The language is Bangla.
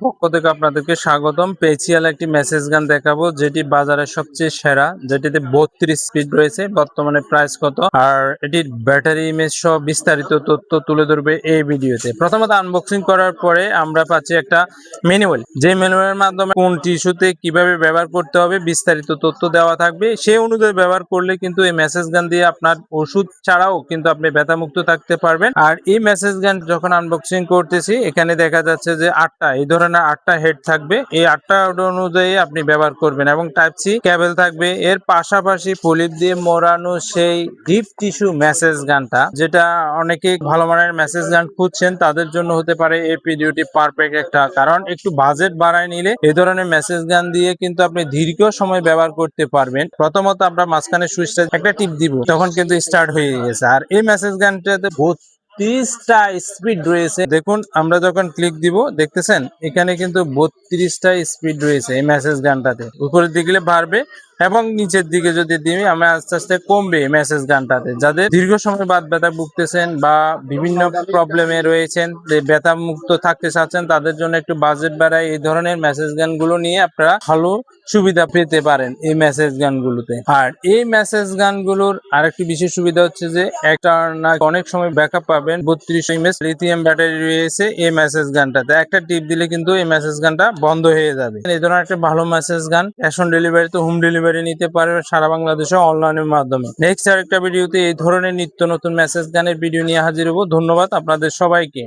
পক্ষ থেকে আপনাদেরকে স্বাগতম। পেচিয়াল একটি মেসেজ গান দেখাবো যেটি বাজারের সবচেয়ে সেরা, যেটিতে 32 স্পিড রয়েছে। বর্তমানে প্রাইস কত আর এটির ব্যাটারি ইমেজ সহ বিস্তারিত তথ্য তুলে ধরবে এই ভিডিওতে। প্রথমত আনবক্সিং করার পরে আমরা পাচ্ছি একটা ম্যানুয়াল, যে ম্যানুয়ালের মাধ্যমে কোন টিস্যুতে কিভাবে ব্যবহার করতে হবে বিস্তারিত তথ্য দেওয়া থাকবে। সেই অনুযায়ী ব্যবহার করলে কিন্তু এই মেসেজ গান দিয়ে আপনার ওষুধ ছাড়াও কিন্তু আপনি ব্যথামুক্ত থাকতে পারবেন। আর এই মেসেজ গান যখন আনবক্সিং করতেছি, এখানে দেখা যাচ্ছে যে 8টা এই ধরনের 8টা হেড থাকবে। এই 8টা অনুযায়ী আপনি ব্যবহার করবেন এবং টাইপ সি কেবল থাকবে। এর পাশাপাশি পলিপ দিয়ে মোড়ানো সেই ডিপ টিস্যু মেসেজ গানটা, যেটা অনেকে ভালো মানের মেসেজ গান খুঁজছেন তাদের জন্য হতে পারে এই ভিডিওটি পারফেক্ট একটা, কারণ একটু বাজেট বাড়ায় নিলে এই ধরনের মেসেজ গান দিয়ে কিন্তু আপনি দীর্ঘ সময় ব্যবহার করতে পারবেন। প্রথমত আমরা মাঝখানে সুইচটা একটা টিপ দিব, তখন কিন্তু স্টার্ট হয়ে গেছে। আর এই মেসেজ গানটাতে 32টা স্পিড রয়েছে। দেখুন, আমরা যখন ক্লিক দিব দেখতেছেন এখানে কিন্তু 32টা স্পিড রয়েছে এই মেসেজ গানটাতে। উপরের দিকে বাড়বে এবং নিচের দিকে যদি দিই আমরা আস্তে আস্তে কমবে মেসেজ গানটাতে। যাদের দীর্ঘ সময় বাত ব্যথা ভুগতেছেন বা বিভিন্ন প্রবলেমে রয়েছেন, ব্যথা মুক্ত থাকতে চাচ্ছেন, তাদের জন্য একটু বাজেট বাড়ায় এই ধরনের মেসেজ গানগুলো নিয়ে আপনারা ভালো সুবিধা পেতে পারেন এই মেসেজ গানগুলোতে। আর এই মেসেজ গানগুলোর আরেকটি বিশেষ সুবিধা হচ্ছে যে একটা না অনেক সময় ব্যাকআপ পাবেন। 32 এমএস লিথিয়াম ব্যাটারি রয়েছে এই মেসেজ গানটাতে। একটা টিপ দিলে কিন্তু এই মেসেজ গানটা বন্ধ হয়ে যাবে। এই ধরনের একটা ভালো মেসেজ গান ক্যাশ অন ডেলিভারিতে হোম ডেলিভারি নিতে পারবেন সারা বাংলাদেশে অনলাইনের মাধ্যমে। নেক্সট আরেকটা ভিডিওতে এই ধরনের নিত্য নতুন মেসেজ গানের ভিডিও নিয়ে হাজির হবো। ধন্যবাদ আপনাদের সবাইকে।